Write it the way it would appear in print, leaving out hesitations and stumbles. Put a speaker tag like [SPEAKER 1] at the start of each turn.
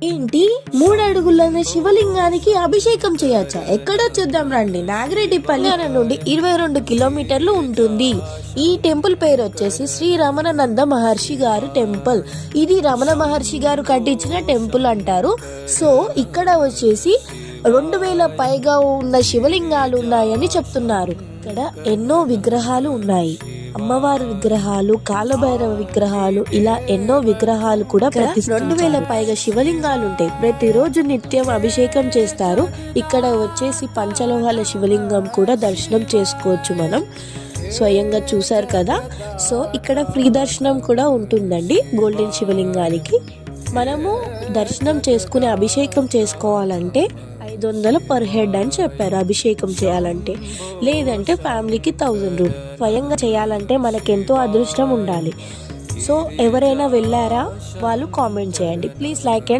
[SPEAKER 1] ఏంటి 3 అడుగుల శివలింగానికి అభిషేకం చేయొచ్చా? ఎక్కడో చూద్దాం రండి. నాగిరెడ్డిపల్లి నుండి 22 కిలోమీటర్లు ఉంటుంది. ఈ టెంపుల్ పేరు వచ్చేసి శ్రీ రమణానంద మహర్షి గారు టెంపుల్. ఇది రమణ మహర్షి గారు కట్టించిన టెంపుల్ అంటారు. సో ఇక్కడ వచ్చేసి 2000 పైగా ఉన్న శివలింగాలు ఉన్నాయని చెప్తున్నారు. ఇక్కడ ఎన్నో విగ్రహాలు ఉన్నాయి. అమ్మవారి విగ్రహాలు, కాలభైరవ విగ్రహాలు, ఇలా ఎన్నో విగ్రహాలు కూడా 2000 పైగా శివలింగాలు ఉంటాయి. ప్రతిరోజు నిత్యం అభిషేకం చేస్తారు. ఇక్కడ వచ్చేసి పంచలోహాల శివలింగం కూడా దర్శనం చేసుకోవచ్చు. మనం స్వయంగా చూసారు కదా. సో ఇక్కడ ఫ్రీ దర్శనం కూడా ఉంటుందండి. గోల్డెన్ శివలింగానికి మనము దర్శనం చేసుకుని అభిషేకం చేసుకోవాలంటే 500 పర్ హెడ్ అని చెప్పారు. అభిషేకం చేయాలంటే, లేదంటే ఫ్యామిలీకి 1000 రూపీస్. స్వయంగా చేయాలంటే మనకెంతో అదృష్టం ఉండాలి. సో ఎవరైనా వెళ్ళారా? వాళ్ళు కామెంట్ చేయండి. Please like and